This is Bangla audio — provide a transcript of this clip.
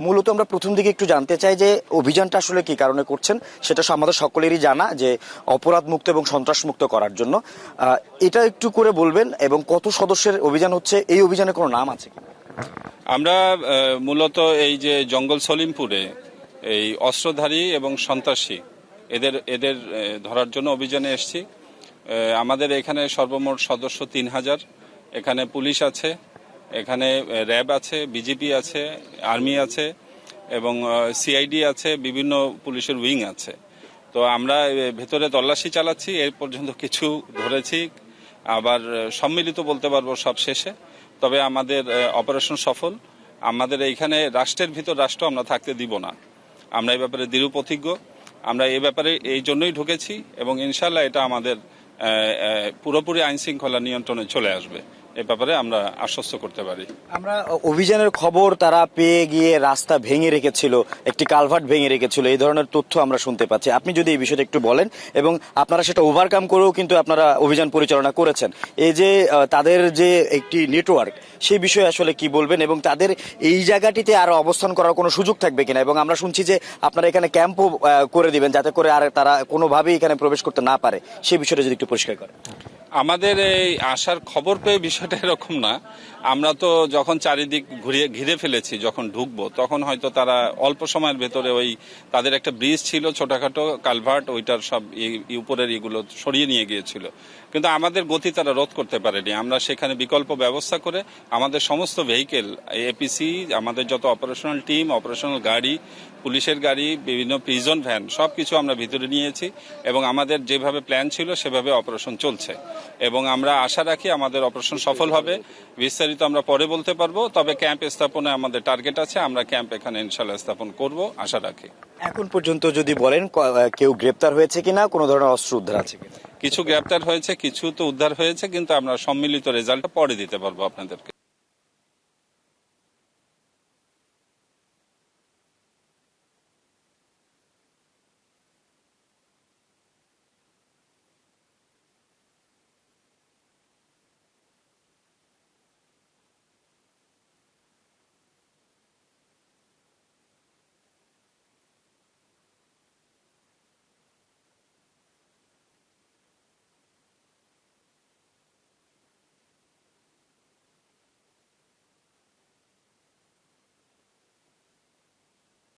মূলত আমরা প্রথম দিকে একটু জানতে চাই যে অভিযানটা আসলে কি কারণে করছেন, সেটা আমাদের সকলেরই জানা যে অপরাধ মুক্ত এবং সন্ত্রাস মুক্ত করার জন্য। এটা একটু করে বলবেন, এবং কত সদস্যের অভিযান হচ্ছে, এই অভিযানে কোনো নাম আছে কিনা? আমরা মূলত এই যে জঙ্গল সলিমপুরে এই অস্ত্রধারী এবং সন্ত্রাসী এদের এদের ধরার জন্য অভিযানে এসেছি। আমাদের এখানে সর্বমোট সদস্য ৩,০০০। এখানে পুলিশ আছে, এখানে র্যাব আছে, বিজেপি আছে, আর্মি আছে এবং সিআইডি আছে, বিভিন্ন পুলিশের উইং আছে। তো আমরা ভেতরে তল্লাশি চালাচ্ছি, এর পর্যন্ত কিছু ধরেছি, আবার সম্মিলিত বলতে পারবো সব শেষে। তবে আমাদের অপারেশন সফল। আমাদের এইখানে রাষ্ট্রের ভিতর রাষ্ট্র আমরা থাকতে দিব না, আমরা এই ব্যাপারে দৃঢ় প্রতিজ্ঞ। আমরা এই ব্যাপারে এই জন্যই ঢুকেছি এবং ইনশাল্লাহ এটা আমাদের পুরোপুরি আইন শৃঙ্খলা নিয়ন্ত্রণে চলে আসবে, এ ব্যাপারে আমরা আশ্বস্ত করতে পারি। আমরা অভিযানের খবর তারা পেয়ে গিয়ে রাস্তা ভেঙে রেখেছিল, একটি কালভার্ট ভেঙে রেখেছিল, এই ধরনের তথ্য আমরা শুনতে পাচ্ছি। আপনি যদি এই বিষয়টা একটু বলেন, এবং আপনারা সেটা ওভারকাম করেও কিন্তু আপনারা অভিযান পরিচালনা করেছেন, এই যে তাদের যে একটি নেটওয়ার্ক, সেই বিষয়ে আসলে কি বলবেন, এবং তাদের এই জায়গাটিতে আরো অবস্থান করার কোনো সুযোগ থাকবে কিনা? এবং আমরা শুনছি যে আপনারা এখানে ক্যাম্পও করে দিবেন, যাতে করে আর তারা কোনোভাবেই এখানে প্রবেশ করতে না পারে, সেই বিষয়টা যদি একটু পরিষ্কার করেন। আমাদের এই আসার খবর পেয়ে বিষয়টা এরকম না। আমরা তো যখন চারিদিক ঘিরে ফেলেছি, যখন ঢুকবো তখন হয়তো তারা অল্প সময়ের ভেতরে ওই তাদের একটা ব্রিজ ছিল, ছোটখাটো কালভার্ট, ওইটার সব উপরের এগুলো সরিয়ে নিয়ে গিয়েছিল, কিন্তু আমাদের গতি তারা রোধ করতে পারেনি। আমরা সেখানে বিকল্প ব্যবস্থা করে আমাদের সমস্ত ভেহিকেল, এপিসি, আমাদের যত অপারেশনাল টিম, অপারেশনাল গাড়ি, পুলিশের গাড়ি, বিভিন্ন প্রিজন ভ্যান, সবকিছু আমরা ভিতরে নিয়েছি এবং আমাদের যেভাবে প্ল্যান ছিল সেভাবে অপারেশন চলছে এবং আমরা আশা রাখি আমাদের অপারেশন সফল হবে। বিস্তারিত আমরা পরে বলতে পারবো, তবে ক্যাম্প স্থাপনে আমাদের টার্গেট আছে, আমরা ক্যাম্প এখানে ইনশাল্লাহ স্থাপন করব আশা রাখি। এখন পর্যন্ত যদি বলেন কেউ গ্রেপ্তার হয়েছে কিনা, কোনো ধরনের অস্ত্র উদ্ধার আছে কিনা? কিছু গ্রেপ্তার হয়েছে, কিছু তো উদ্ধার হয়েছে, কিন্তু আমরা সম্মিলিত রেজাল্টটা পরে দিতে পারবো আপনাদেরকে।